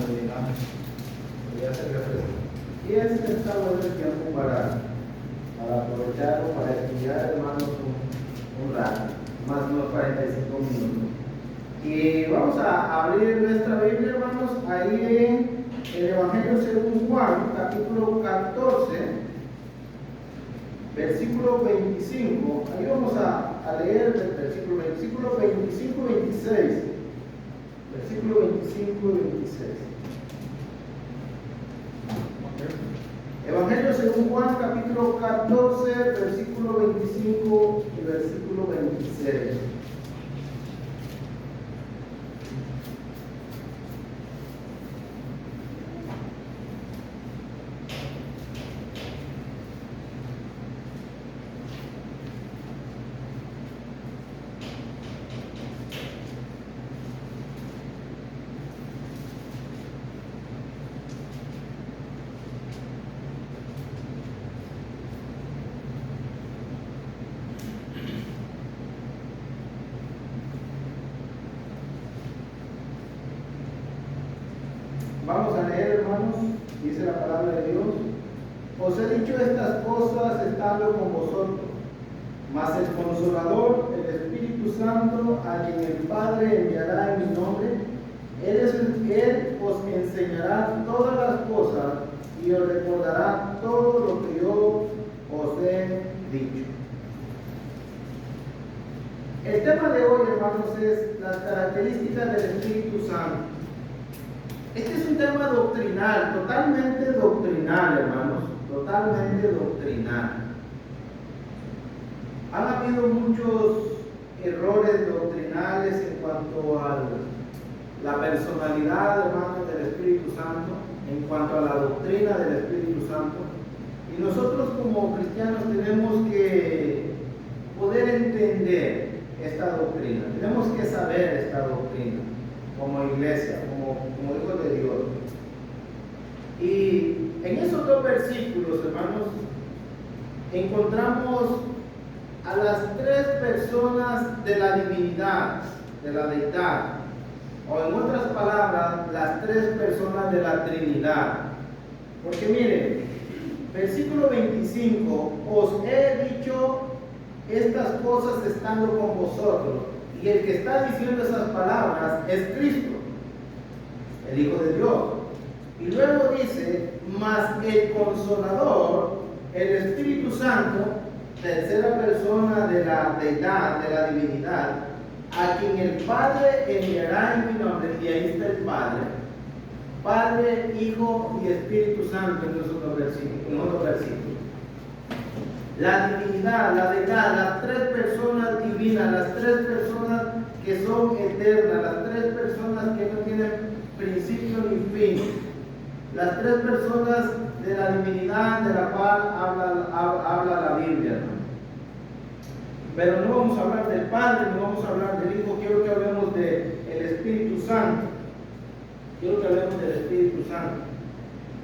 digamos, podría ser refresco. Y está bueno el tiempo para aprovecharlo, para estudiar, hermanos, un rato, más o menos 45 minutos. Y vamos a abrir nuestra Biblia, hermanos, ahí en el Evangelio según Juan, capítulo 14, versículo 25. Ahí vamos a leer el versículo 25 y 26. Versículo 25 y 26. Evangelio según Juan, capítulo 14, versículo 25 y versículo 26. Vamos a leer, hermanos, dice la palabra de Dios. Os he dicho estas cosas estando con vosotros, mas el Consolador, el Espíritu Santo, a quien el Padre enviará en mi nombre, Él os enseñará todas las cosas y os recordará todo lo que yo os he dicho. El tema de hoy, hermanos, es las características del Espíritu Santo. Este es un tema doctrinal, totalmente doctrinal, hermanos, totalmente doctrinal. Han habido muchos errores doctrinales en cuanto a la personalidad, hermanos, del Espíritu Santo, en cuanto a la doctrina del Espíritu Santo. Y nosotros como cristianos tenemos que poder entender esta doctrina, tenemos que saber esta doctrina como iglesia, como hijos de Dios. Y en esos dos versículos, hermanos, encontramos a las tres personas de la divinidad, de la deidad, o en otras palabras, las tres personas de la Trinidad. Porque miren, versículo 25, os he dicho estas cosas estando con vosotros. Y el que está diciendo esas palabras es Cristo, el Hijo de Dios. Y luego dice, mas el Consolador, el Espíritu Santo, tercera persona de la deidad, de la divinidad, a quien el Padre enviará en mi nombre, y ahí está el Padre, Hijo y Espíritu Santo en los otros versículos. La divinidad, la deidad, las tres personas divinas, las tres personas que son eternas, las tres personas que no tienen principio ni fin, las tres personas de la divinidad de la cual habla la Biblia, ¿no? Pero no vamos a hablar del Padre, no vamos a hablar del Hijo, quiero que hablemos del Espíritu Santo. Quiero que hablemos del Espíritu Santo.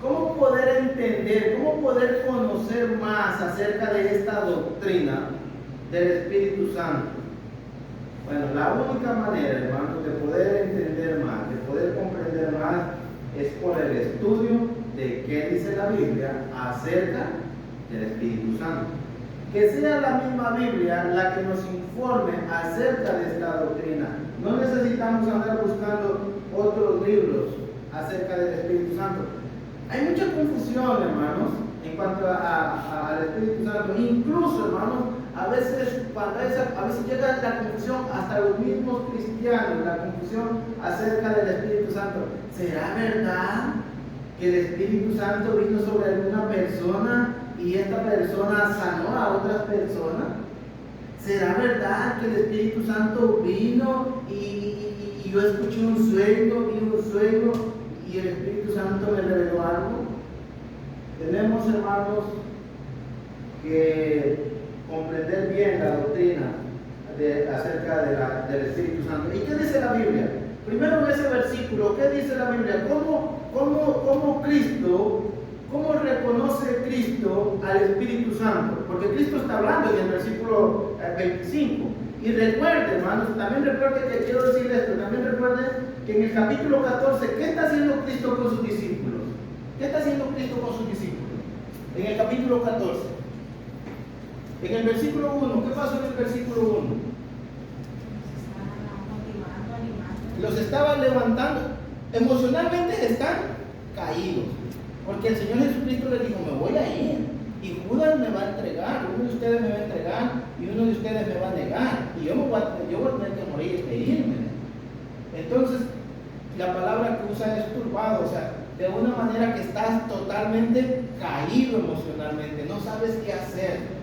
¿Cómo poder entender, cómo poder conocer más acerca de esta doctrina del Espíritu Santo? Bueno, la única manera, hermanos, de poder entender más, de poder comprender más, es por el estudio de qué dice la Biblia acerca del Espíritu Santo. Que sea la misma Biblia la que nos informe acerca de esta doctrina. No necesitamos andar buscando otros libros acerca del Espíritu Santo. Hay mucha confusión, hermanos, en cuanto al Espíritu Santo. Incluso, hermanos, a veces llega la confusión hasta los mismos cristianos, la confusión acerca del Espíritu Santo. ¿Será verdad que el Espíritu Santo vino sobre alguna persona y esta persona sanó a otras personas? ¿Será verdad que el Espíritu Santo vino y yo escuché un sueño y el Espíritu Santo me reveló algo? Tenemos, hermanos, que comprender bien la doctrina acerca del Espíritu Santo. ¿Y qué dice la Biblia? Primero en ese versículo, ¿qué dice la Biblia? ¿Cómo reconoce Cristo al Espíritu Santo? Porque Cristo está hablando en el versículo 25. Y recuerde, hermanos, también recuerde que quiero decir esto, también recuerde que en el capítulo 14, ¿qué está haciendo Cristo con sus discípulos? ¿Qué está haciendo Cristo con sus discípulos? En el capítulo 14. En el versículo 1, ¿qué pasó en el versículo 1? Los estaba levantando. Emocionalmente están caídos. Porque el Señor Jesucristo les dijo, me voy a ir. Y Judas me va a entregar. Uno de ustedes me va a entregar y uno de ustedes me va a negar. Y yo voy a tener que morir e irme. Entonces, la palabra que usa es turbado. O sea, de una manera que estás totalmente caído emocionalmente. No sabes qué hacer.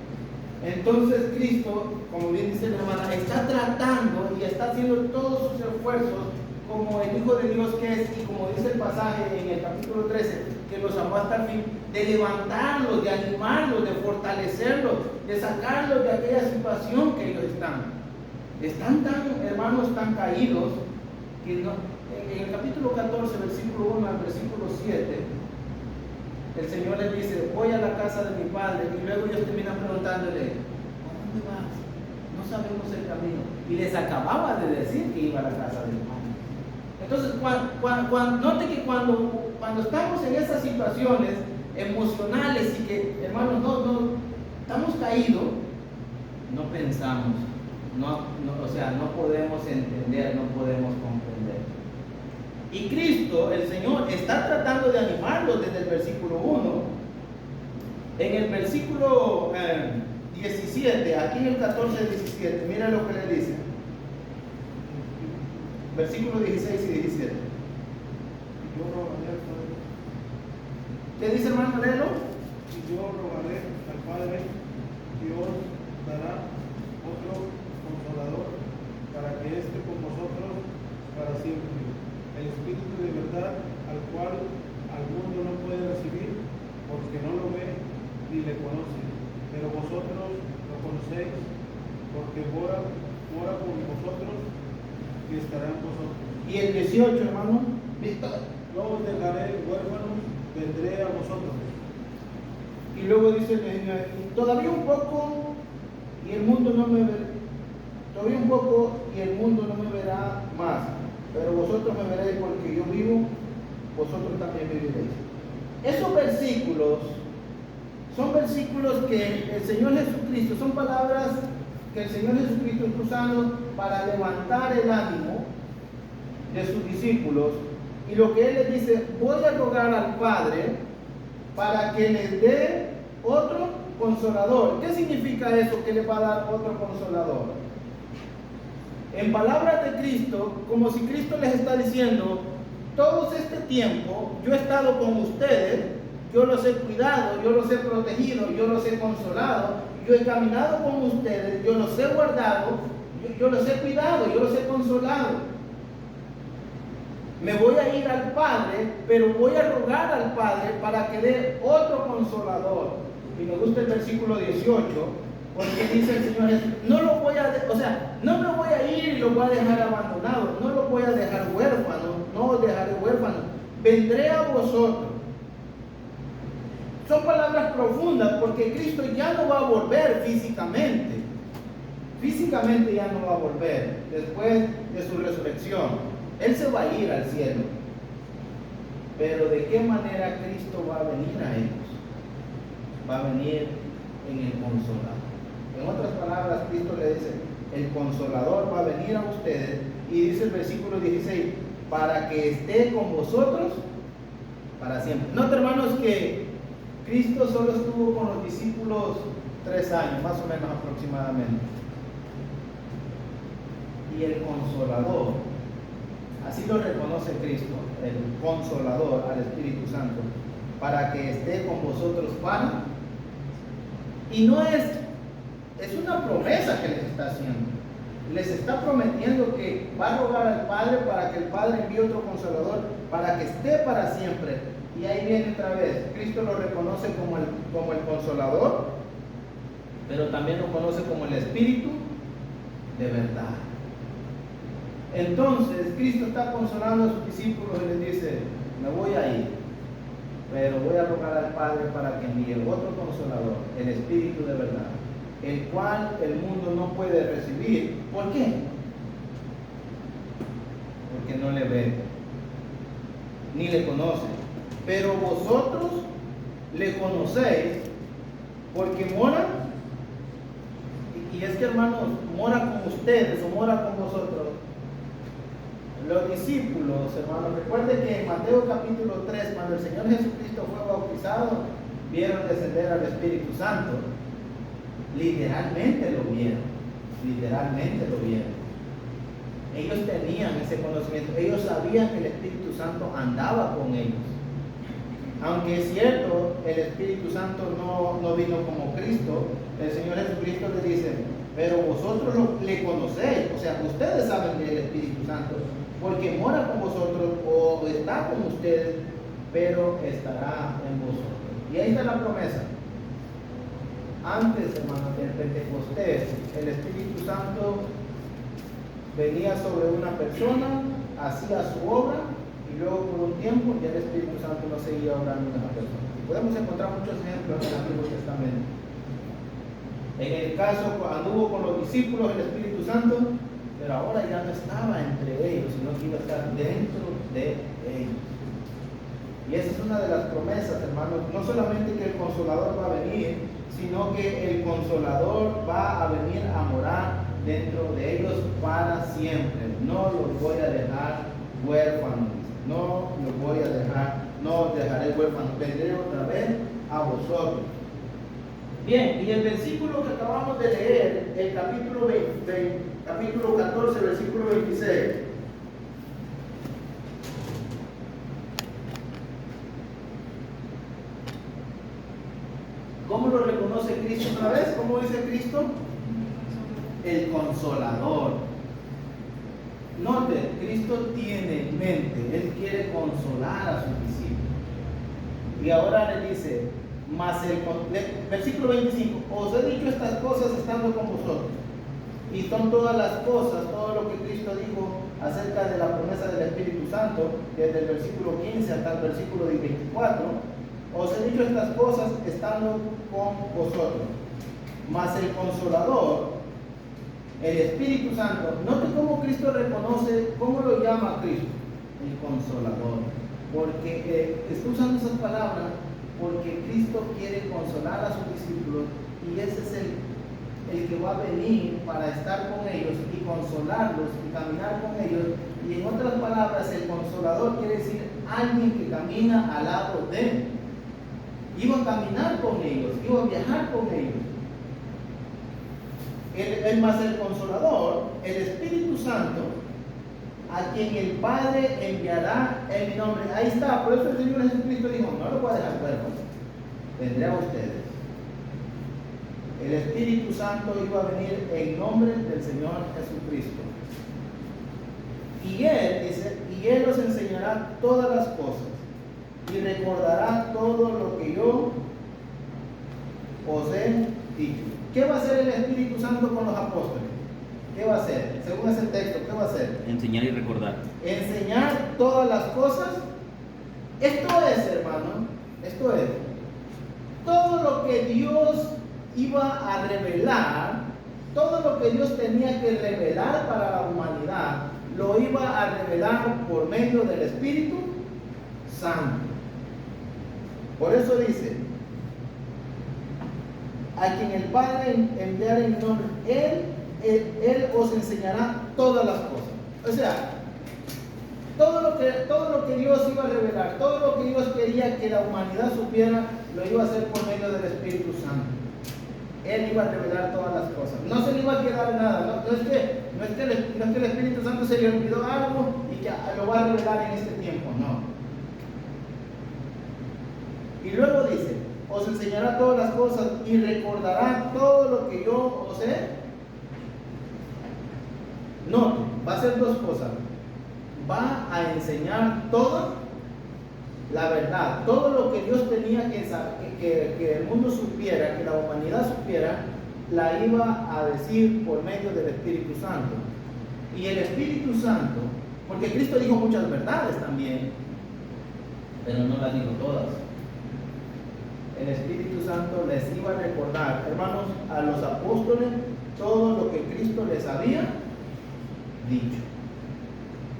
Entonces Cristo, como bien dice la hermana, está tratando y está haciendo todos sus esfuerzos como el Hijo de Dios que es, y como dice el pasaje en el capítulo 13, que los amó hasta el fin, de levantarlos, de animarlos, de fortalecerlos, de sacarlos de aquella situación que ellos están. Están tan, hermanos, tan caídos, que no, en el capítulo 14, versículo 1 al versículo 7, el Señor les dice, voy a la casa de mi padre, y luego ellos terminan preguntándole, ¿a dónde vas? No sabemos el camino. Y les acababa de decir que iba a la casa de mi padre. Entonces, note que cuando estamos en esas situaciones emocionales y que, hermanos, no estamos caídos, no pensamos, o sea, no podemos entender, no podemos comprender. Y Cristo, el Señor, está tratando de animarlos desde el versículo 1. En el versículo 17, aquí en el 14-17, mira lo que le dice. Versículos 16 y 17. ¿Qué dice, hermano? Léelo. Y yo rogaré al Padre, Dios dará otro consolador para que esté con vosotros para siempre. El Espíritu de verdad, al cual al mundo no puede recibir, porque no lo ve ni le conoce, pero vosotros lo conocéis, porque mora con vosotros y estará en vosotros. Y el 18, hermano. No os dejaré huérfanos, vendré a vosotros. Y luego dice, todavía un poco y el mundo no me verá. Todavía un poco y el mundo no me verá más. Pero vosotros me veréis porque yo vivo, vosotros también viviréis. Esos versículos son versículos que el Señor Jesucristo, son palabras que el Señor Jesucristo está usando para levantar el ánimo de sus discípulos. Y lo que Él les dice, voy a rogar al Padre para que les dé otro consolador. ¿Qué significa eso, que les va a dar otro consolador? En palabras de Cristo, como si Cristo les está diciendo, todo este tiempo yo he estado con ustedes, yo los he cuidado, yo los he protegido, yo los he consolado, yo he caminado con ustedes, yo los he guardado, yo los he cuidado, yo los he consolado. Me voy a ir al Padre, pero voy a rogar al Padre para que dé otro consolador. Y me gusta el versículo 18, porque dice el Señor, no lo voy a, no me voy a ir y lo voy a dejar abandonado, no lo voy a dejar huérfano, no os dejaré huérfano, vendré a vosotros. Son palabras profundas porque Cristo ya no va a volver físicamente. Físicamente ya no va a volver después de su resurrección. Él se va a ir al cielo. Pero ¿de qué manera Cristo va a venir a ellos? Va a venir en el Consolador. En otras palabras, Cristo le dice, el Consolador va a venir a ustedes, y dice el versículo 16, para que esté con vosotros para siempre. Nota, hermanos, que Cristo solo estuvo con los discípulos 3 años, más o menos aproximadamente. Y el Consolador, así lo reconoce Cristo, el Consolador al Espíritu Santo, para que esté con vosotros para. Y no es una promesa que les está haciendo. Les está prometiendo que va a rogar al Padre para que el Padre envíe otro Consolador para que esté para siempre. Y ahí viene otra vez. Cristo lo reconoce como el Consolador, pero también lo conoce como el Espíritu de verdad. Entonces, Cristo está consolando a sus discípulos y les dice, me voy a ir, pero voy a rogar al Padre para que envíe otro Consolador, el Espíritu de verdad. el cual el mundo no puede recibir. ¿Por qué? Porque no le ve, ni le conoce. Pero vosotros le conocéis, porque mora, y es que hermanos, mora con ustedes o mora con vosotros. Los discípulos, hermanos, recuerden que en Mateo capítulo 3, cuando el Señor Jesucristo fue bautizado, vieron descender al Espíritu Santo. Literalmente lo vieron, literalmente lo vieron. Ellos tenían ese conocimiento, ellos sabían que el Espíritu Santo andaba con ellos. Aunque es cierto, el Espíritu Santo no vino como Cristo, el Señor Jesucristo le dice, pero vosotros le conocéis, o sea, ustedes saben del Espíritu Santo, porque mora con vosotros o está con ustedes, pero estará en vosotros. Y ahí está la promesa. Antes, hermanos, del Pentecostés, el Espíritu Santo venía sobre una persona, hacía su obra, y luego por un tiempo ya el Espíritu Santo no seguía obrando en esa persona. Y podemos encontrar muchos ejemplos en el Antiguo Testamento. En el caso, anduvo con los discípulos el Espíritu Santo, pero ahora ya no estaba entre ellos, sino que iba a estar dentro de ellos. Y esa es una de las promesas, hermanos, no solamente que el Consolador va a venir, sino que el Consolador va a venir a morar dentro de ellos para siempre. No los voy a dejar huérfanos, no los voy a dejar, no os dejaré huérfanos, vendré otra vez a vosotros. Bien, y el versículo que acabamos de leer, el capítulo 14, versículo 26. ¿Cómo lo reconoce Cristo otra vez? ¿Cómo dice Cristo? El Consolador. Note, Cristo tiene en mente, Él quiere consolar a sus discípulos. Y ahora le dice, versículo 25, os he dicho estas cosas estando con vosotros. Y son todas las cosas, todo lo que Cristo dijo acerca de la promesa del Espíritu Santo, desde el versículo 15 hasta el versículo 24. Os he dicho estas cosas estando con vosotros. Mas el Consolador, el Espíritu Santo, note cómo Cristo reconoce, cómo lo llama Cristo, el Consolador. Porque está usando esas palabras porque Cristo quiere consolar a sus discípulos y ese es el que va a venir para estar con ellos y consolarlos y caminar con ellos. Y en otras palabras, el Consolador quiere decir alguien que camina al lado de él. Iba a caminar con ellos, iba a viajar con ellos. El más el Consolador, el Espíritu Santo, a quien el Padre enviará en mi nombre. Ahí está, por eso el Señor Jesucristo dijo, no lo voy a dejar huérfano, vendré a ustedes. El Espíritu Santo iba a venir en nombre del Señor Jesucristo. Y Él dice, y Él os enseñará todas las cosas y recordará todo lo que yo os he dicho. ¿Qué va a hacer el Espíritu Santo con los apóstoles? ¿Qué va a hacer? Según ese texto, ¿qué va a hacer? Enseñar y recordar. Enseñar todas las cosas. Esto es, hermano, esto es. Todo lo que Dios iba a revelar, todo lo que Dios tenía que revelar para la humanidad, lo iba a revelar por medio del Espíritu Santo. Por eso dice, a quien el Padre enviare en mi nombre, Él os enseñará todas las cosas. O sea, todo lo que Dios iba a revelar, todo lo que Dios quería que la humanidad supiera, lo iba a hacer por medio del Espíritu Santo. Él iba a revelar todas las cosas. No se le iba a quedar nada. No es que el Espíritu Santo se le olvidó algo y que lo va a revelar en este tiempo. No. Y luego dice, os enseñará todas las cosas y recordará todo lo que yo os he. No, va a hacer dos cosas. Va a enseñar toda la verdad, todo lo que Dios tenía que el mundo supiera, que la humanidad supiera, la iba a decir por medio del Espíritu Santo. Y el Espíritu Santo, porque Cristo dijo muchas verdades también, pero no las dijo todas. el Espíritu Santo les iba a recordar, hermanos, a los apóstoles todo lo que Cristo les había dicho.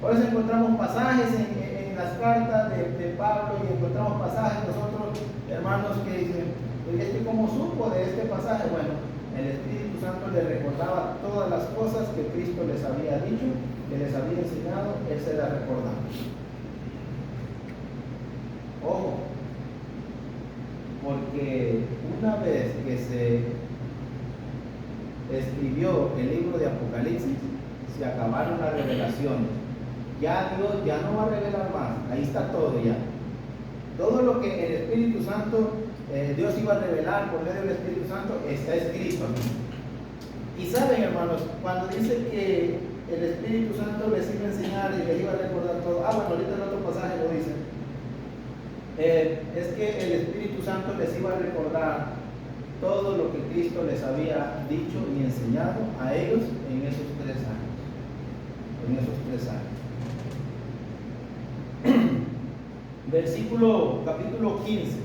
Por eso encontramos pasajes en las cartas de Pablo y encontramos pasajes nosotros, hermanos, que dicen, oye, ¿cómo supo de este pasaje? Bueno, el Espíritu Santo les recordaba todas las cosas que Cristo les había dicho, que les había enseñado, Él se las recordaba. Ojo, porque una vez que se escribió el libro de Apocalipsis, se acabaron las revelaciones. Ya Dios ya no va a revelar más, ahí está todo ya. Todo lo que el Espíritu Santo, Dios iba a revelar por medio del Espíritu Santo, está escrito aquí. Y saben, hermanos, cuando dice que el Espíritu Santo les iba a enseñar y les iba a recordar todo, bueno, ahorita en otro pasaje lo dice, es que el Espíritu Santo les iba a recordar todo lo que Cristo les había dicho y enseñado a ellos en esos 3 años. En esos 3 años. Capítulo 15.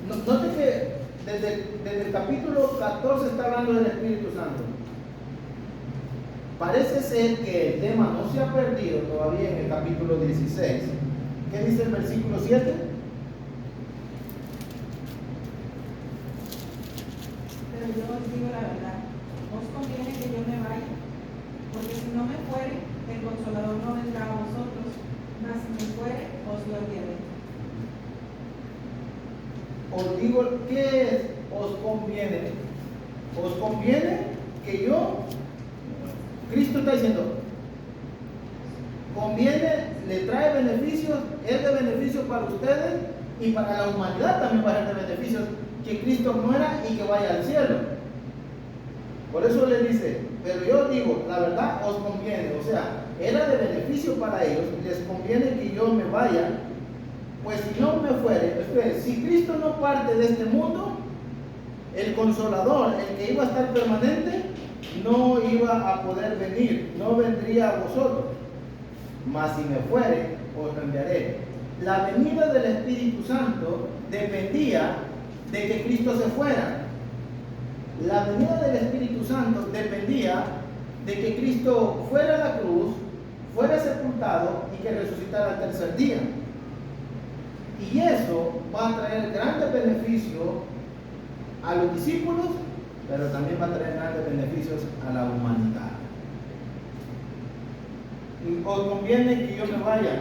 Note que desde el capítulo 14 está hablando del Espíritu Santo. Parece ser que el tema no se ha perdido todavía en el capítulo 16. ¿Qué dice el versículo 7? Pero yo os digo la verdad, os conviene que yo me vaya, porque si no me fuere, el Consolador no vendrá a vosotros, mas si me fuere, os lo enviaré. Os digo, ¿qué es? Os conviene. Os conviene que yo, Cristo está diciendo, conviene, le trae beneficios, es de beneficio para ustedes y para la humanidad también va a ser de beneficios que Cristo muera y que vaya al cielo. Por eso le dice, pero yo digo, la verdad os conviene, o sea, era de beneficio para ellos, les conviene que yo me vaya, pues si no me fuere, si Cristo no parte de este mundo, el Consolador, el que iba a estar permanente, no iba a poder venir, no vendría a vosotros, mas si me fuere, os lo enviaré. La venida del Espíritu Santo dependía de que Cristo se fuera. La venida del Espíritu Santo dependía de que Cristo fuera a la cruz, fuera sepultado y que resucitara al tercer día. Y eso va a traer grandes beneficios a los discípulos, pero también va a traer grandes beneficios a la humanidad. Y os conviene que yo me vaya,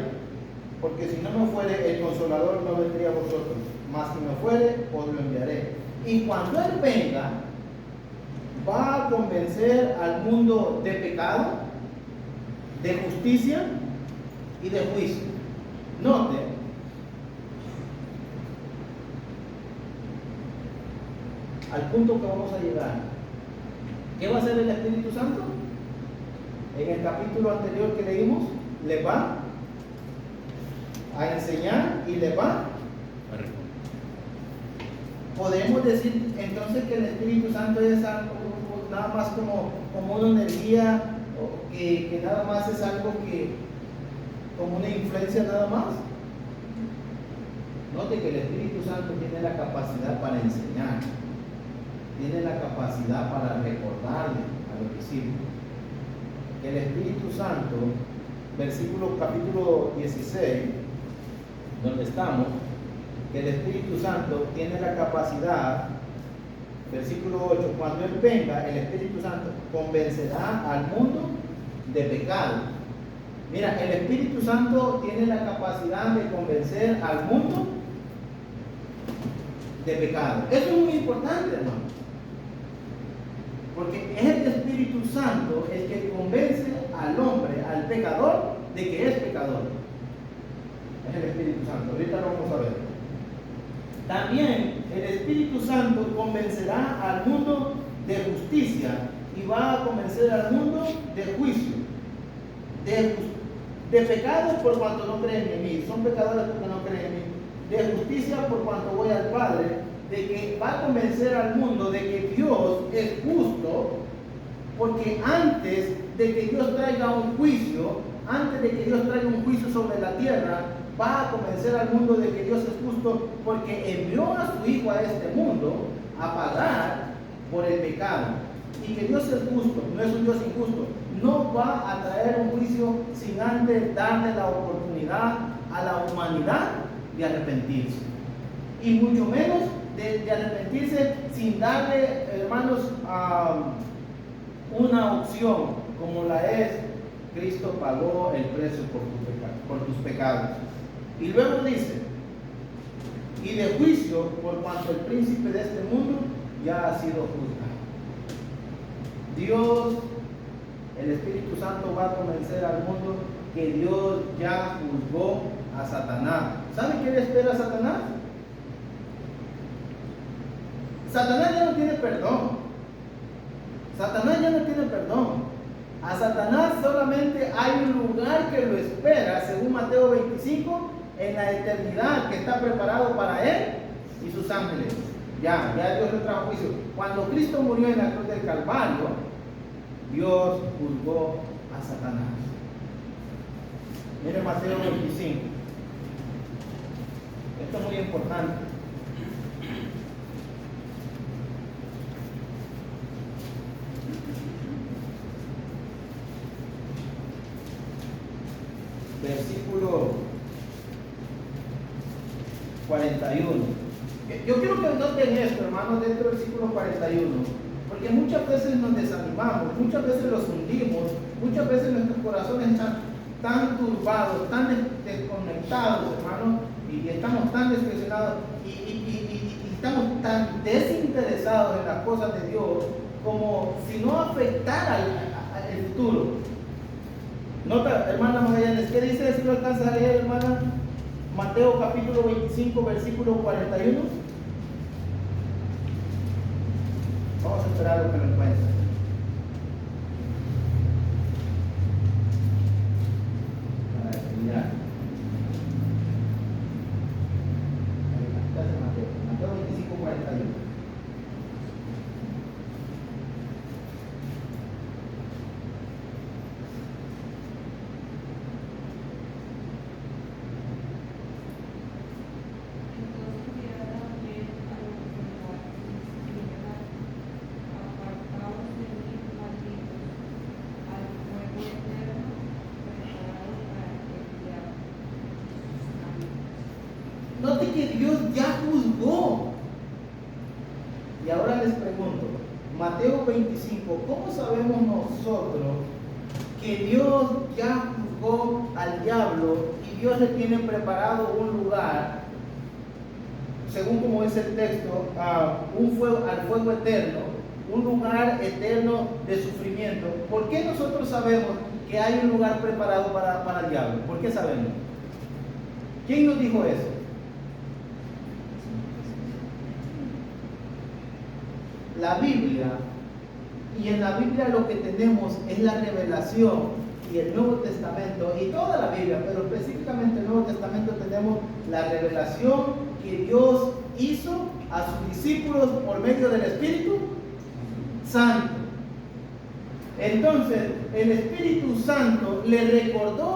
porque si no me fuere, el Consolador no vendría a vosotros, mas si me fuere, os lo enviaré. Y cuando Él venga, va a convencer al mundo de pecado, de justicia y de juicio. Note, al punto que vamos a llegar. ¿Qué va a hacer el Espíritu Santo? En el capítulo anterior que leímos, le va a enseñar y le va a recordar. Podemos decir entonces que el Espíritu Santo es algo, nada más como una energía, que nada más es algo que, como una influencia nada más. Note que el Espíritu Santo tiene la capacidad para enseñar, tiene la capacidad para recordarle a los discípulos. El Espíritu Santo, capítulo 16, donde estamos, que el Espíritu Santo tiene la capacidad, versículo 8, cuando Él venga, el Espíritu Santo convencerá al mundo de pecado. Mira, el Espíritu Santo tiene la capacidad de convencer al mundo de pecado. Eso es muy importante, hermano. Porque es el Espíritu Santo el que convence al hombre, al pecador, de que es pecador. Es el Espíritu Santo. Ahorita lo vamos a ver. También el Espíritu Santo convencerá al mundo de justicia y va a convencer al mundo de juicio. De pecados por cuanto no creen en mí. Son pecadores porque no creen en mí. De justicia por cuanto voy al Padre. De que va a convencer al mundo de que Dios es justo, porque antes de que Dios traiga un juicio, antes de que Dios traiga un juicio sobre la tierra, va a convencer al mundo de que Dios es justo porque envió a su Hijo a este mundo a pagar por el pecado. Y que Dios es justo, no es un Dios injusto. No va a traer un juicio sin antes darle la oportunidad a la humanidad de arrepentirse. Y mucho menos de arrepentirse sin darle, hermanos, una opción como la es: Cristo pagó el precio por tus pecados. Y luego dice: y de juicio por cuanto el príncipe de este mundo ya ha sido juzgado. Dios, el Espíritu Santo, va a convencer al mundo que Dios ya juzgó a Satanás. ¿Sabe qué le espera a Satanás? Satanás ya no tiene perdón. Satanás ya no tiene perdón. A Satanás solamente hay un lugar que lo espera, según Mateo 25, en la eternidad, que está preparado para él y sus ángeles. Ya Dios le trajo juicio. Cuando Cristo murió en la cruz del Calvario, Dios juzgó a Satanás. Mire Mateo 25. Esto es muy importante. Versículo 41. Yo quiero que noten esto, hermanos, dentro del versículo 41, porque muchas veces nos desanimamos, muchas veces los hundimos, muchas veces nuestros corazones están tan turbados, tan desconectados, hermanos, y estamos tan despresionados y estamos tan desinteresados en las cosas de Dios, como si no afectara el futuro. Nota, hermana Magallanes, ¿qué dice? Si lo alcanzas a leer, hermana. Mateo capítulo 25, versículo 41. Vamos a esperar a lo que lo encuentre. Para estudiar. Mateo 25, 41. Note que Dios ya juzgó. Y ahora les pregunto, Mateo 25, ¿cómo sabemos nosotros que Dios ya juzgó al diablo y Dios le tiene preparado un lugar, según como dice el texto, al fuego eterno, un lugar eterno de sufrimiento? ¿Por qué nosotros sabemos que hay un lugar preparado para el diablo? ¿Por qué sabemos? ¿Quién nos dijo eso? La Biblia, y en la Biblia lo que tenemos es la revelación y el Nuevo Testamento y toda la Biblia, pero específicamente el Nuevo Testamento tenemos la revelación que Dios hizo a sus discípulos por medio del Espíritu Santo. Entonces el Espíritu Santo le recordó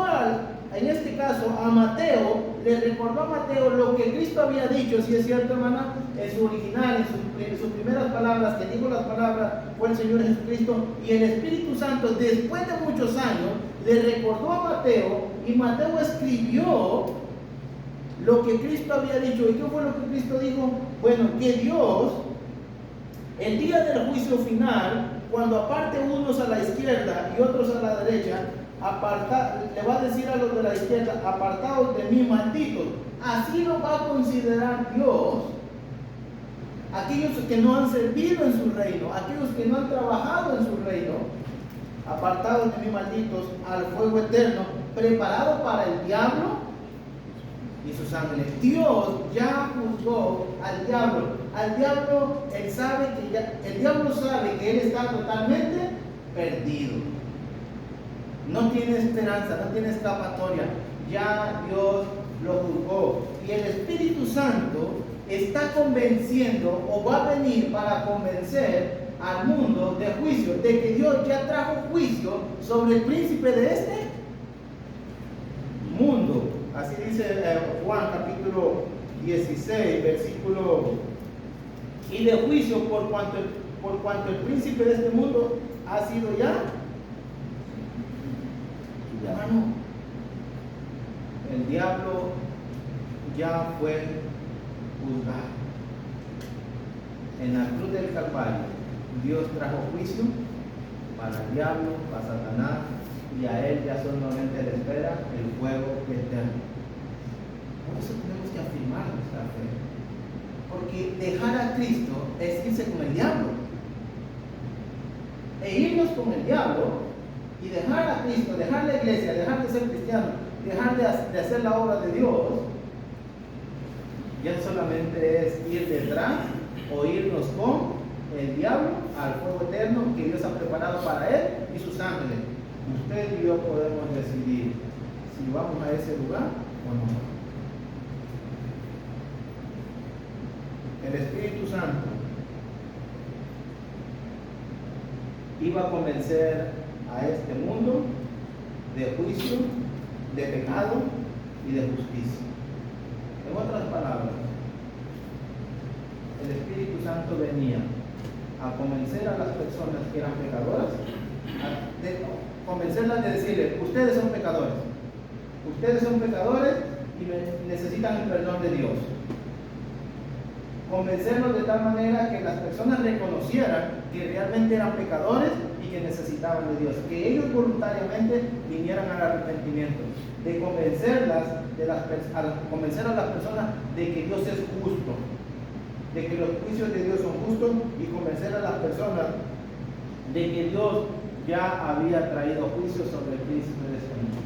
en este caso a Mateo, le recordó a Mateo lo que Cristo había dicho. Si es cierto, hermana, en su original, en sus primeras palabras, que dijo las palabras, fue el Señor Jesucristo. Y el Espíritu Santo, después de muchos años, le recordó a Mateo, y Mateo escribió lo que Cristo había dicho. ¿Y qué fue lo que Cristo dijo? Bueno, que Dios, el día del juicio final, cuando aparte unos a la izquierda y otros a la derecha, le va a decir a los de la izquierda: apartados de mí, malditos. Así lo va a considerar Dios aquellos que no han servido en su reino, aquellos que no han trabajado en su reino. Apartados de mí, malditos, al fuego eterno preparado para el diablo y sus ángeles. Dios ya juzgó al diablo. Al diablo, el diablo sabe que él está totalmente perdido. No tiene esperanza, no tiene escapatoria. Ya Dios lo juzgó. Y el Espíritu Santo está convenciendo, o va a venir para convencer al mundo de juicio, de que Dios ya trajo juicio sobre el príncipe de este mundo. Así así dice Juan capítulo 16, versículo, y de juicio por cuanto el príncipe de este mundo ha sido ya no. El diablo ya fue juzgado. En la cruz del Calvario, Dios trajo juicio para el diablo, para Satanás, y a él ya solamente le espera el fuego eterno. Por eso tenemos que afirmar nuestra fe. Porque dejar a Cristo es irse con el diablo. E irnos con el diablo y dejar a Cristo, dejar la iglesia, dejar de ser cristiano, dejar de hacer la obra de Dios, ya solamente es ir detrás o irnos con el diablo al fuego eterno que Dios ha preparado para él y sus ángeles. Usted y yo podemos decidir si vamos a ese lugar o no. El Espíritu Santo iba a convencer a este mundo de juicio, de pecado y de justicia. En otras palabras, el Espíritu Santo venía a convencer a las personas que eran pecadoras, convencerlas de decirle: ustedes son pecadores y necesitan el perdón de Dios. Convencerlos de tal manera que las personas reconocieran que realmente eran pecadores y que necesitaban de Dios, que ellos voluntariamente vinieran al arrepentimiento, de convencer a las personas de que Dios es justo, de que los juicios de Dios son justos, y convencer a las personas de que Dios ya había traído juicio sobre el príncipe de este mundo.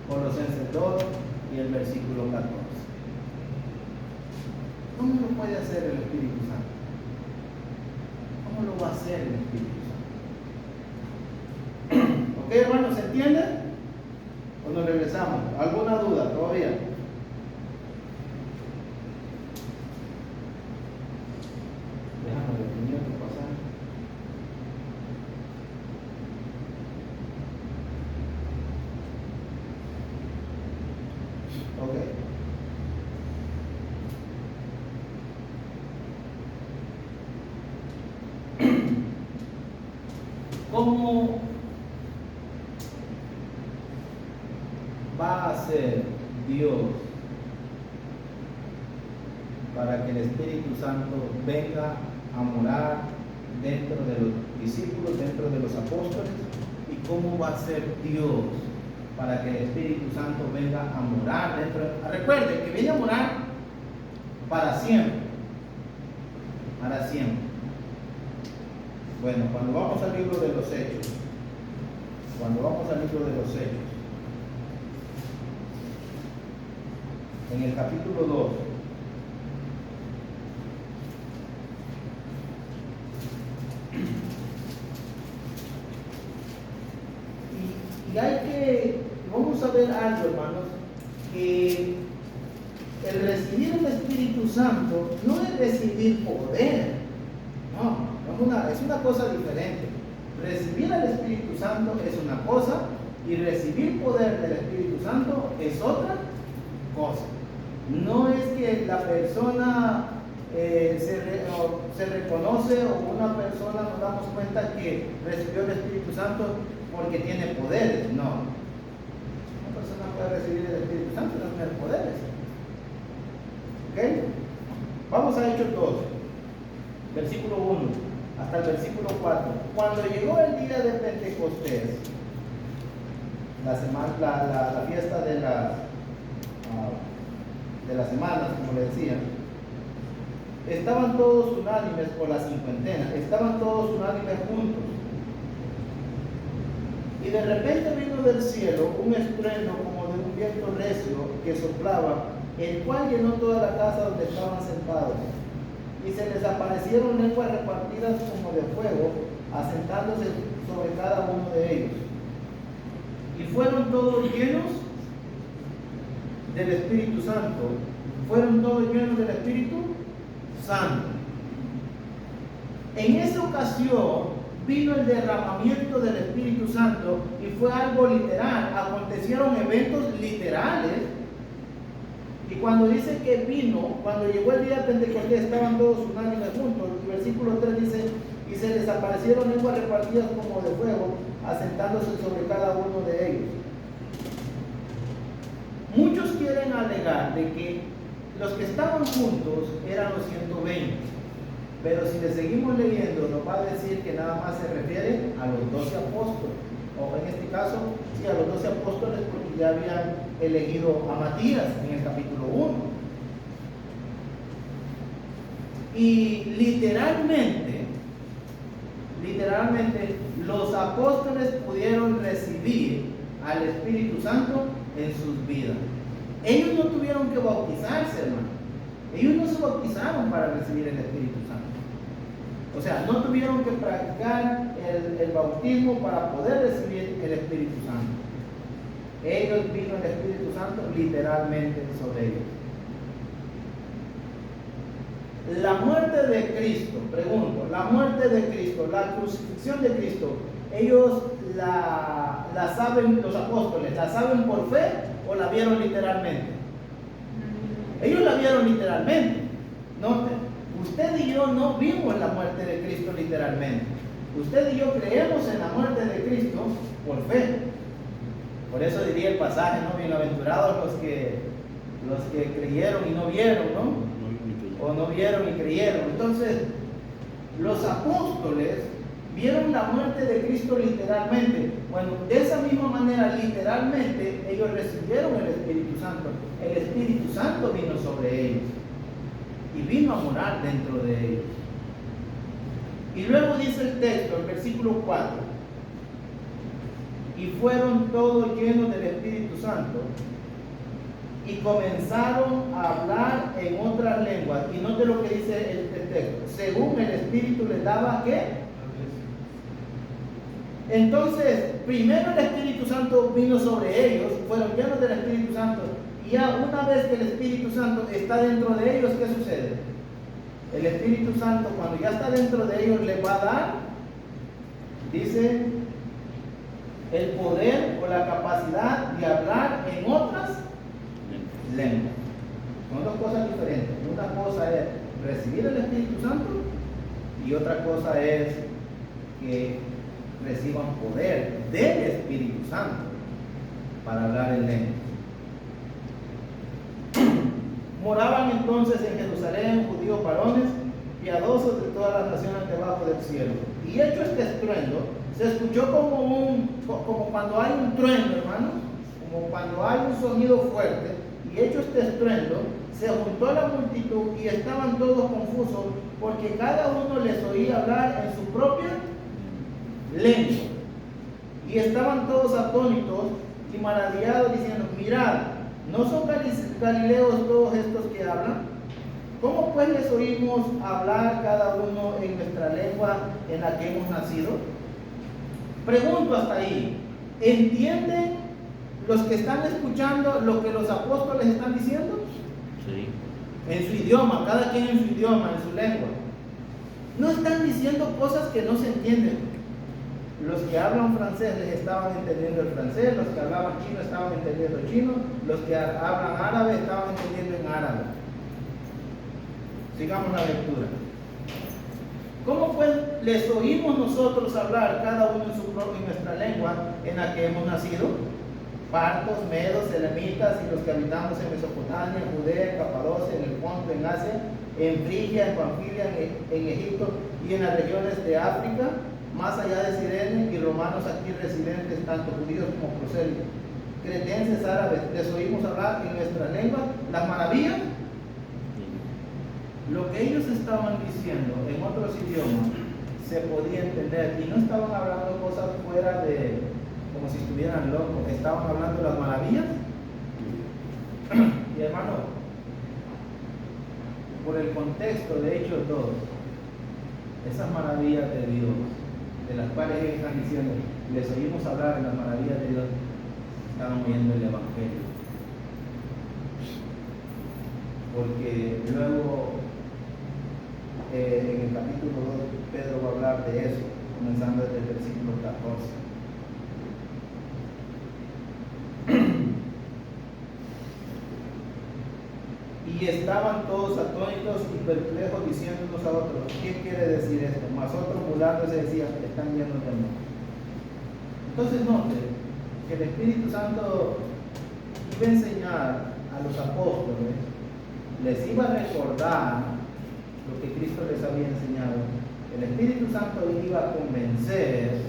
Colosenses 2 y el versículo 14. ¿Cómo lo puede hacer el Espíritu Santo? ¿Cómo lo va a hacer el Espíritu Santo? ¿Ok, hermanos? ¿Se entiende? ¿O nos regresamos? ¿Alguna duda todavía? Déjame ver, tenía que pasar. Ok. ¿Cómo va a hacer Dios para que el Espíritu Santo venga a morar dentro de los discípulos, dentro de los apóstoles? ¿Y cómo va a ser Dios para que el Espíritu Santo venga a morar dentro de... Recuerden que viene a morar para siempre. Para siempre. Bueno, cuando vamos al libro de los Hechos, en el capítulo 2, vamos a ver algo, hermanos, que el recibir el Espíritu Santo no es recibir poder, es una cosa diferente. Recibir al Espíritu Santo es una cosa y recibir poder del Espíritu Santo es otra cosa. No es que la persona se reconoce, o una persona nos damos cuenta que recibió el Espíritu Santo porque tiene poderes. No. Una persona puede recibir el Espíritu Santo y no tener poderes. ¿Ok? Vamos a Hechos 2, versículo 1 hasta el versículo 4. Cuando llegó el día de Pentecostés, la fiesta de las semanas, como le decía, estaban todos unánimes, por la cincuentena, estaban todos unánimes juntos. Y de repente vino del cielo un estruendo como de un viento recio que soplaba, el cual llenó toda la casa donde estaban sentados. Y se les aparecieron lenguas repartidas como de fuego, asentándose sobre cada uno de ellos. Y fueron todos llenos del Espíritu Santo. Fueron todos llenos del Espíritu Santo. En esa ocasión vino el derramamiento del Espíritu Santo y fue algo literal. Acontecieron eventos literales cuando dice que vino, cuando llegó el día de Pentecostés, estaban todos unánimes juntos. El versículo 3 dice, y se les aparecieron lenguas repartidas como de fuego, asentándose sobre cada uno de ellos. Muchos quieren alegar de que los que estaban juntos eran los 120, pero si le seguimos leyendo nos va a decir que nada más se refiere a los 12 apóstoles, o en este caso, sí, a los 12 apóstoles, porque ya habían elegido a Matías en el capítulo 1. Y literalmente, los apóstoles pudieron recibir al Espíritu Santo en sus vidas. Ellos no tuvieron que bautizarse, hermano. Ellos no se bautizaron para recibir el Espíritu Santo. O sea, no tuvieron que practicar el bautismo para poder recibir el Espíritu Santo. Ellos vino el Espíritu Santo literalmente sobre ellos. La muerte de Cristo, pregunto, la muerte de Cristo, la crucifixión de Cristo, ellos la saben, los apóstoles, ¿la saben por fe o la vieron literalmente? Ellos la vieron literalmente. Noten, usted y yo no vimos la muerte de Cristo literalmente. Usted y yo creemos en la muerte de Cristo por fe. Por eso diría el pasaje, ¿no? Bienaventurados los que creyeron y no vieron, ¿no? O no vieron y creyeron. Entonces, los apóstoles vieron la muerte de Cristo literalmente. Bueno, de esa misma manera, literalmente, ellos recibieron el Espíritu Santo. El Espíritu Santo vino sobre ellos y vino a morar dentro de ellos. Y luego dice el texto, el versículo 4, y fueron todos llenos del Espíritu Santo y comenzaron a hablar en otras lenguas. Y note lo que dice el texto, según el Espíritu les daba ¿qué? Entonces, primero el Espíritu Santo vino sobre ellos, fueron llenos del Espíritu Santo, y ya una vez que el Espíritu Santo está dentro de ellos, ¿qué sucede? El Espíritu Santo, cuando ya está dentro de ellos, les va a dar, dice, el poder o la capacidad de hablar en otras lenguas. Son dos cosas diferentes. Una cosa es recibir el Espíritu Santo y otra cosa es que reciban poder del Espíritu Santo para hablar en lenguas. Moraban entonces en Jerusalén judíos varones piadosos de todas las naciones debajo del cielo. Y hecho este estruendo, se escuchó como cuando hay un trueno, hermanos, como cuando hay un sonido fuerte. Y hecho este estruendo, se juntó la multitud y estaban todos confusos, porque cada uno les oía hablar en su propia lengua. Y estaban todos atónitos y maravillados, diciendo, mirad, ¿no son galileos todos estos que hablan? ¿Cómo pues les oímos hablar cada uno en nuestra lengua en la que hemos nacido? Pregunto hasta ahí, ¿entienden los que están escuchando lo que los apóstoles están diciendo? Sí. En su idioma, cada quien en su idioma, en su lengua. No están diciendo cosas que no se entienden. Los que hablan francés les estaban entendiendo el francés, los que hablaban chino estaban entendiendo chino, los que hablan árabe estaban entendiendo en árabe. Sigamos la lectura. ¿Cómo pues les oímos nosotros hablar cada uno en nuestra lengua en la que hemos nacido? Partos, medos, elamitas y los que habitamos en Mesopotamia, en Judea, en Capadocia, en el Ponto, en Asia, en Frigia, en Panfilia, en Egipto y en las regiones de África, más allá de Cirene, y romanos aquí residentes, tanto judíos como prosélitos, cretenses, árabes, les oímos hablar en nuestra lengua las maravillas. Lo que ellos estaban diciendo en otros idiomas se podía entender y no estaban hablando cosas fuera de, como si estuvieran locos, estaban hablando de las maravillas. Y hermano, por el contexto de Hechos 2, esas maravillas de Dios, de las cuales ellos están diciendo, les oímos hablar de las maravillas de Dios, estaban oyendo el Evangelio. Porque luego en el capítulo 2 Pedro va a hablar de eso, comenzando desde el versículo 14. Y estaban todos atónitos y perplejos, diciendo unos a otros: ¿qué quiere decir esto? Mas otros burlándose decían: están llenos de amor. Entonces note que el Espíritu Santo iba a enseñar a los apóstoles, les iba a recordar lo que Cristo les había enseñado. El Espíritu Santo iba a convencer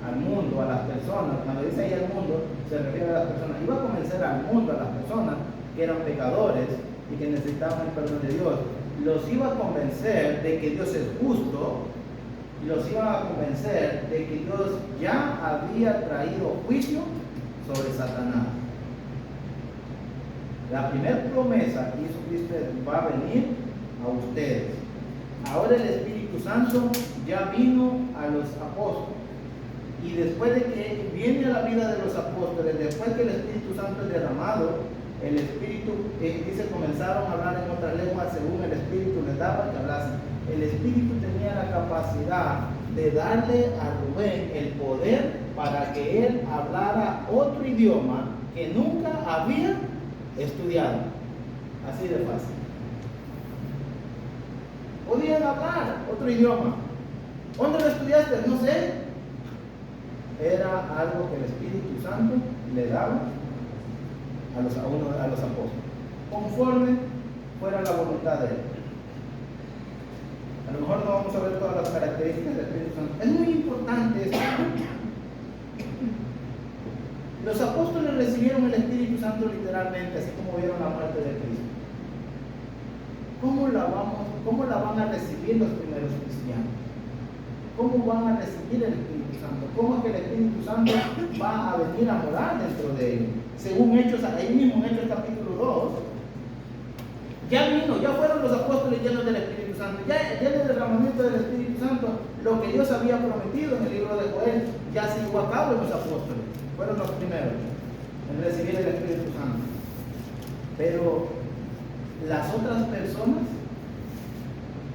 al mundo, a las personas. Cuando dice ahí al mundo, se refiere a las personas. Iba a convencer al mundo, a las personas que eran pecadores y que necesitaban el perdón de Dios. Los iba a convencer de que Dios es justo, y los iba a convencer de que Dios ya había traído juicio sobre Satanás. La primera promesa que hizo Cristo es: va a venir a ustedes. Ahora el Espíritu Santo ya vino a los apóstoles. Y después de que viene a la vida de los apóstoles, después que el Espíritu Santo es derramado, el Espíritu, dice, comenzaron a hablar en otras lenguas según el Espíritu les daba que hablasen. El Espíritu tenía la capacidad de darle a Rubén el poder para que él hablara otro idioma que nunca había estudiado. Así de fácil. Podían hablar otro idioma. ¿Dónde lo estudiaste? No sé. Era algo que el Espíritu Santo le daba a los apóstoles, conforme fuera la voluntad de él. A lo mejor no vamos a ver todas las características del Espíritu Santo. Es muy importante esto. Los apóstoles recibieron el Espíritu Santo literalmente, así como vieron la muerte de Cristo. ¿Cómo la van a recibir los primeros cristianos? ¿Cómo van a recibir el Espíritu Santo? ¿Cómo es que el Espíritu Santo va a venir a morar dentro de ellos? Según Hechos, ahí mismo en Hechos capítulo 2, ya fueron los apóstoles llenos del Espíritu Santo, ya el derramamiento del Espíritu Santo, lo que Dios había prometido en el libro de Joel, ya se llevó a cabo en los apóstoles, fueron los primeros en recibir el Espíritu Santo. Pero las otras personas,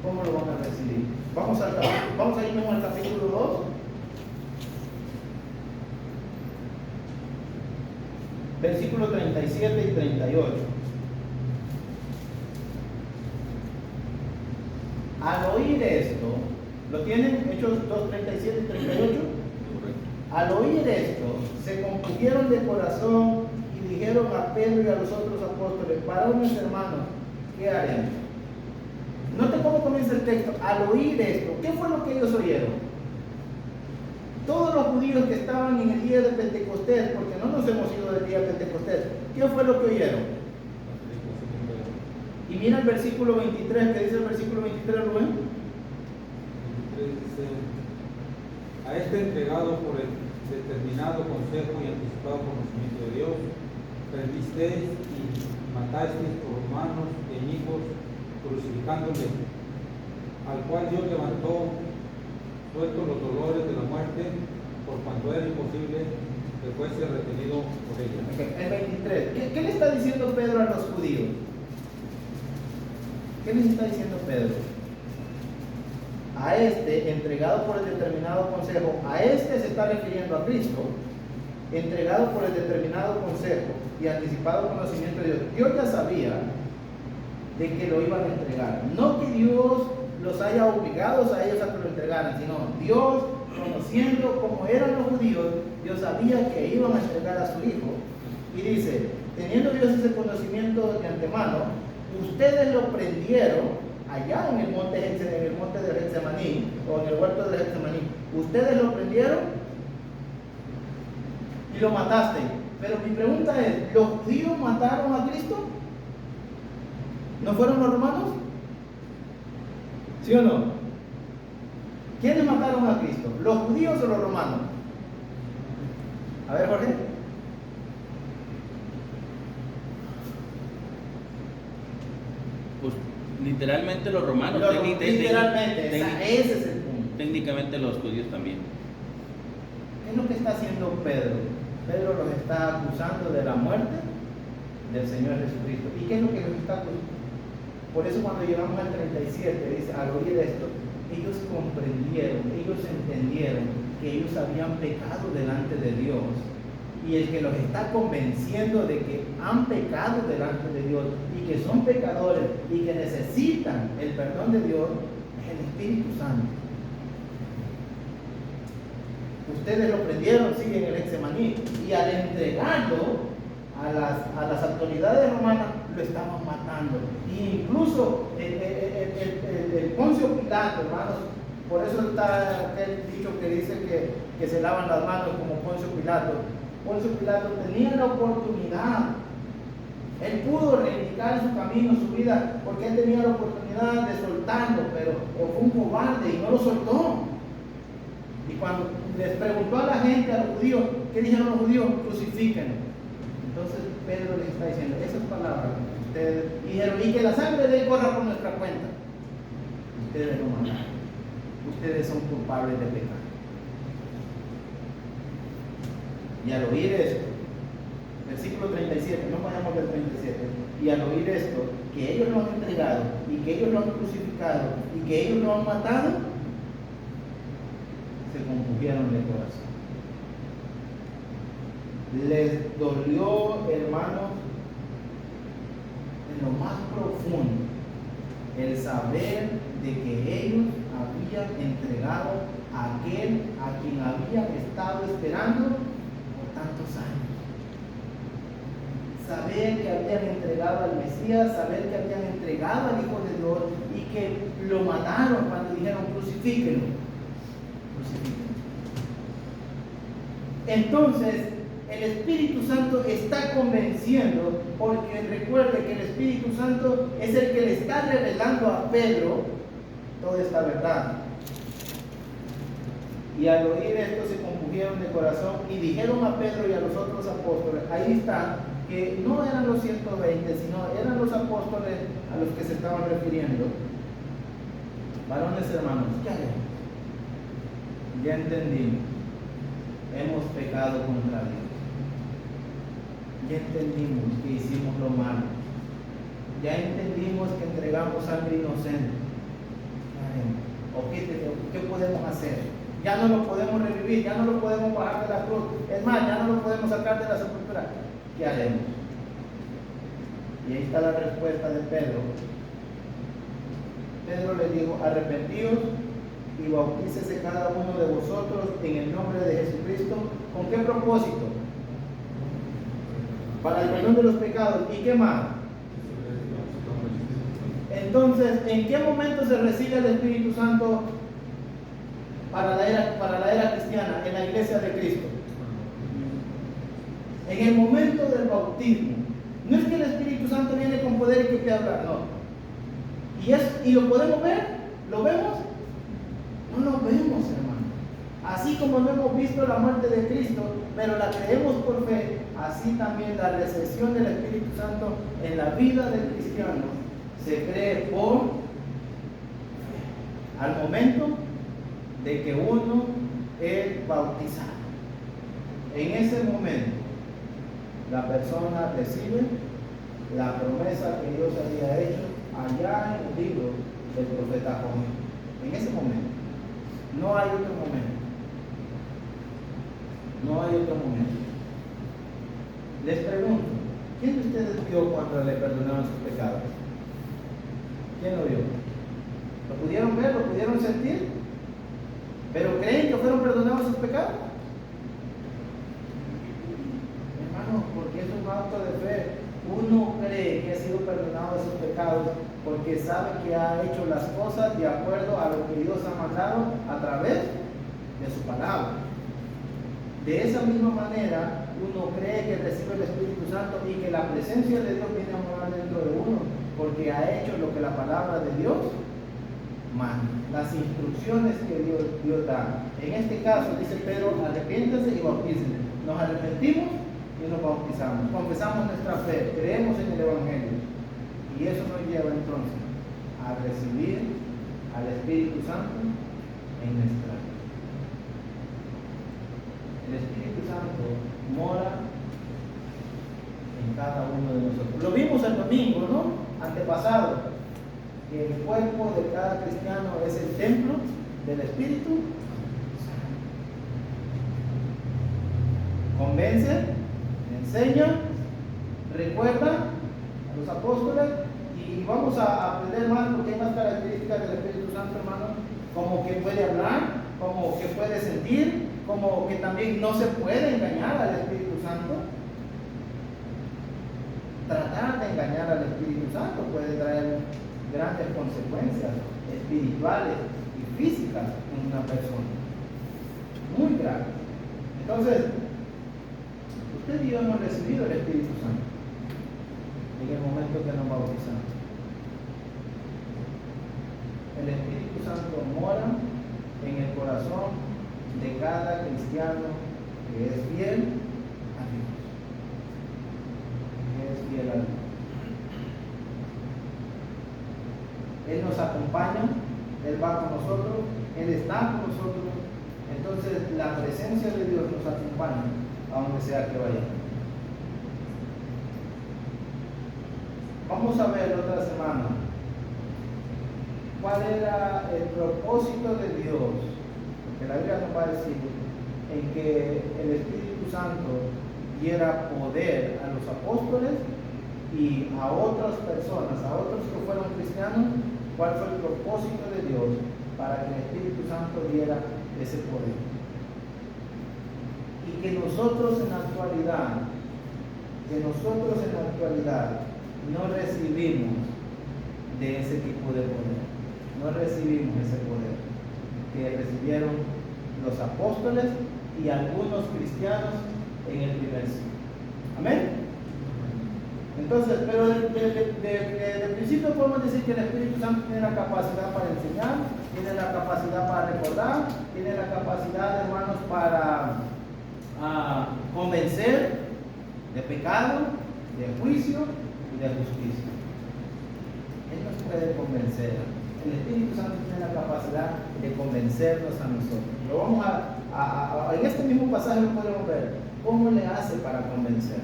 ¿cómo lo van a recibir? Vamos a ir mismo al capítulo 2. Versículos 37 y 38. Al oír esto, ¿lo tienen? Hechos 2, 37 y 38. Al oír esto, se compusieron de corazón y dijeron a Pedro y a los otros apóstoles: varones hermanos, ¿qué haremos? Note cómo comienza el texto. Al oír esto, ¿qué fue lo que ellos oyeron? Todos los judíos que estaban en el día de Pentecostés, porque no nos hemos ido del día de Pentecostés, ¿qué fue lo que oyeron? Y mira el versículo 23, ¿qué dice el versículo 23, Rubén? 23 dice: a este entregado por el determinado consejo y anticipado conocimiento de Dios, perdisteis y matasteis por manos de hijos, crucificándole, al cual Dios levantó, suelto los dolores de la muerte, por cuanto era imposible que fuese retenido por ella. El 23. ¿Qué le está diciendo Pedro a los judíos? ¿Qué les está diciendo Pedro? A este, entregado por el determinado consejo, a este se está refiriendo a Cristo, entregado por el determinado consejo y anticipado conocimiento de Dios. Dios ya sabía de que lo iban a entregar. No que Dios los haya obligados a ellos a que lo entregaran, sino Dios, conociendo cómo eran los judíos, Dios sabía que iban a entregar a su hijo. Y dice: teniendo Dios ese conocimiento de antemano, ustedes lo prendieron allá en el monte de Getsemaní, o en el huerto de Getsemaní. Ustedes lo prendieron y lo mataste. Pero mi pregunta es: ¿los judíos mataron a Cristo? ¿No fueron los romanos? ¿Sí o no? ¿Quiénes mataron a Cristo? ¿Los judíos o los romanos? A ver, Jorge. Pues literalmente los romanos. Literalmente, ese es el punto. Técnicamente los judíos también. ¿Qué es lo que está haciendo Pedro? Pedro los está acusando de la muerte del Señor Jesucristo. ¿Y qué es lo que los está acusando? Por eso cuando llegamos al 37, dice: al oír esto, ellos comprendieron, ellos entendieron que ellos habían pecado delante de Dios y el que los está convenciendo de que han pecado delante de Dios y que son pecadores y que necesitan el perdón de Dios es el Espíritu Santo. Ustedes lo prendieron, siguen el Hexemaní, y al entregarlo a las autoridades romanas lo estaban matando. E incluso el Poncio Pilato, hermanos, por eso está aquel dicho que dice que se lavan las manos como Poncio Pilato. Poncio Pilato tenía la oportunidad, él pudo reivindicar su camino, su vida, porque él tenía la oportunidad de soltarlo, pero fue un cobarde y no lo soltó. Y cuando les preguntó a la gente, a los judíos, ¿qué dijeron los judíos? Crucifíquenlo. Entonces Pedro les está diciendo esas palabras. Ustedes dijeron, y que la sangre de él corra por nuestra cuenta. Ustedes lo mataron. Ustedes son culpables de pecado. Y al oír esto, versículo 37, no vayamos del 37, y al oír esto, que ellos lo han entregado, y que ellos lo han crucificado, y que ellos lo han matado, se compungieron de corazón. Les dolió, hermanos, en lo más profundo, el saber de que ellos habían entregado a aquel a quien habían estado esperando por tantos años. Saber que habían entregado al Mesías, saber que habían entregado al Hijo de Dios y que lo mataron cuando dijeron crucifíquenlo. Entonces, el Espíritu Santo está convenciendo, porque recuerde que el Espíritu Santo es el que le está revelando a Pedro toda esta verdad. Y al oír esto se compungieron de corazón y dijeron a Pedro y a los otros apóstoles, ahí está, que no eran los 120, sino eran los apóstoles a los que se estaban refiriendo. Varones hermanos, ¿qué haremos? Ya entendimos, hemos pecado contra Dios. Ya entendimos que hicimos lo malo. Ya entendimos que entregamos sangre inocente. ¿Qué haremos? ¿O qué podemos hacer? Ya no lo podemos revivir, ya no lo podemos bajar de la cruz. Es más, ya no lo podemos sacar de la sepultura. ¿Qué haremos? Y ahí está la respuesta de Pedro. Pedro le dijo, arrepentíos y bautícese cada uno de vosotros en el nombre de Jesucristo. ¿Con qué propósito? Para el perdón de los pecados. ¿Y qué más? Entonces, ¿en qué momento se recibe el Espíritu Santo para la era cristiana, en la iglesia de Cristo? En el momento del bautismo. No es que el Espíritu Santo viene con poder y que te habla, no. ¿Y lo podemos ver? ¿Lo vemos? No lo vemos, hermano. Así como no hemos visto la muerte de Cristo, pero la creemos por fe, así también la recepción del Espíritu Santo en la vida del cristiano se cree por fe. Al momento de que uno es bautizado. En ese momento, la persona recibe la promesa que Dios había hecho allá en el libro del profeta Joel. En ese momento. No hay otro momento. No hay otro momento. Les pregunto, ¿quién de ustedes vio cuando le perdonaron sus pecados? ¿Quién lo vio? ¿Lo pudieron ver? ¿Lo pudieron sentir? ¿Pero creen que fueron perdonados sus pecados? Hermanos, porque es un acto de fe. Uno cree que ha sido perdonado de sus pecados porque sabe que ha hecho las cosas de acuerdo a lo que Dios ha mandado a través de su palabra. De esa misma manera, uno cree que recibe el Espíritu Santo y que la presencia de Dios viene a morar dentro de uno porque ha hecho lo que la palabra de Dios manda, las instrucciones que Dios da. En este caso, dice Pedro, arrepiéntanse y bautícense. Nos arrepentimos y nos bautizamos, confesamos nuestra fe, creemos en el Evangelio, y eso nos lleva entonces a recibir al Espíritu Santo en nuestra vida. El Espíritu Santo mora en cada uno de nosotros. Lo vimos el domingo, ¿no? Antepasado, que el cuerpo de cada cristiano es el templo del Espíritu Santo. convence, enseña, recuerda a los apóstoles, y vamos a aprender más porque hay más características del Espíritu Santo, hermano, como que puede hablar, como que puede sentir, como que también no se puede engañar al Espíritu Santo. Tratar de engañar al Espíritu Santo puede traer grandes consecuencias espirituales y físicas en una persona, muy graves. Entonces, usted y yo hemos recibido el Espíritu Santo en el momento que nos bautizamos. El Espíritu Santo mora en el corazón de cada cristiano que es fiel a Dios. Que es fiel a Dios. Él nos acompaña, Él va con nosotros, Él está con nosotros. Entonces la presencia de Dios nos acompaña a donde sea que vayamos. Vamos a ver otra semana cuál era el propósito de Dios, porque la Biblia nos va a decir en que el Espíritu Santo diera poder a los apóstoles y a otras personas, a otros que fueron cristianos. ¿Cuál fue el propósito de Dios para que el Espíritu Santo diera ese poder? Y que nosotros en la actualidad no recibimos de ese tipo de poder, no recibimos ese poder que recibieron los apóstoles y algunos cristianos en el primer siglo. Amén. Entonces, pero de principio podemos decir que el Espíritu Santo tiene la capacidad para enseñar, tiene la capacidad para recordar, tiene la capacidad, hermanos, para convencer de pecado, de juicio y de justicia. Él nos puede convencer. El Espíritu Santo tiene la capacidad de convencernos a nosotros. Lo vamos en este mismo pasaje lo podemos ver. ¿Cómo le hace para convencer?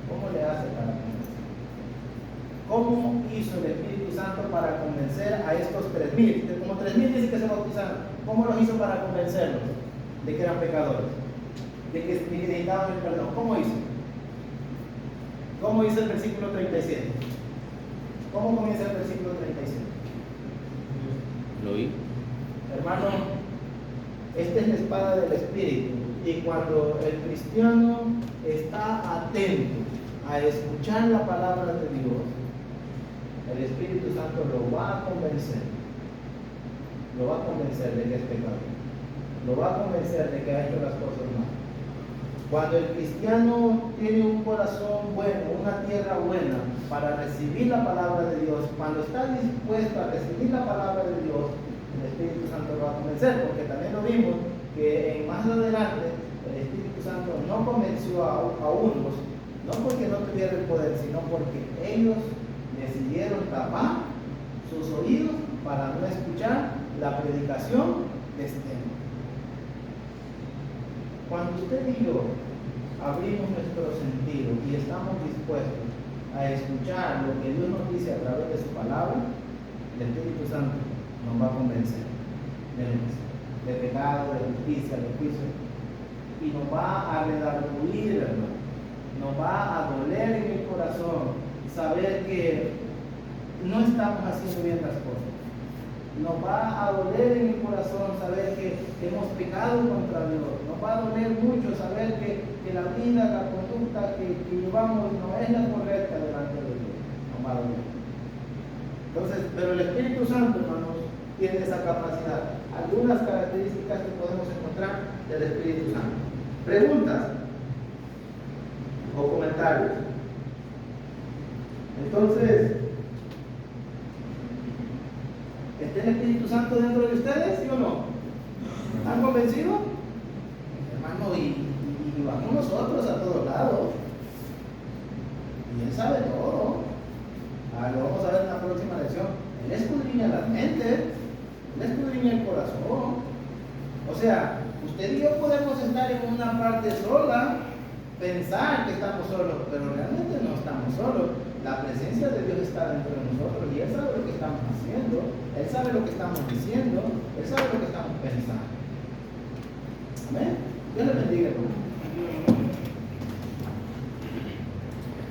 ¿Cómo le hace para convencer? ¿Cómo hizo el Espíritu Santo para convencer a estos 3,000? Como 3,000 dice que se bautizaron. ¿Cómo los hizo para convencerlos de que eran pecadores? De que necesitaban el perdón. ¿Cómo hizo? ¿Cómo dice el versículo 37? ¿Cómo comienza el versículo 37? Lo oí. Hermano, esta es la espada del Espíritu. Y cuando el cristiano está atento a escuchar la palabra de Dios, el Espíritu Santo lo va a convencer. Lo va a convencer de que es pecador. Lo va a convencer de que ha hecho las cosas mal. Cuando el cristiano tiene un corazón bueno, una tierra buena para recibir la palabra de Dios, cuando está dispuesto a recibir la palabra de Dios, el Espíritu Santo lo va a convencer, porque también lo vimos que en más adelante el Espíritu Santo no convenció a unos, no porque no tuviera el poder, sino porque ellos decidieron tapar sus oídos para no escuchar la predicación de este tema. Cuando usted y yo abrimos nuestro sentido y estamos dispuestos a escuchar lo que Dios nos dice a través de su palabra, el Espíritu Santo nos va a convencer de pecado, de justicia, de juicio, y nos va a redarguir, hermano. Nos va a doler en el corazón saber que no estamos haciendo bien las cosas. Nos va a doler en el corazón saber que hemos pecado contra Dios. Nos va a doler mucho saber que la vida, la conducta que llevamos no es la correcta delante de Dios. Nos va a doler. Entonces, pero el Espíritu Santo, hermanos, tiene esa capacidad. Algunas características que podemos encontrar del Espíritu Santo. Preguntas o comentarios. Entonces, ¿está el Espíritu Santo dentro de ustedes, sí o no? ¿Están convencidos? Hermano, y vamos nosotros a todos lados. Y Él sabe todo. Lo vamos a ver en la próxima lección. Él escudriña las mentes, Él escudriña el corazón. O sea, usted y yo podemos estar en una parte sola, pensar que estamos solos, pero realmente no estamos solos. La presencia de Dios está dentro de nosotros y Él sabe lo que estamos haciendo, Él sabe lo que estamos diciendo, Él sabe lo que estamos pensando. Amén. Dios le bendiga, hermano.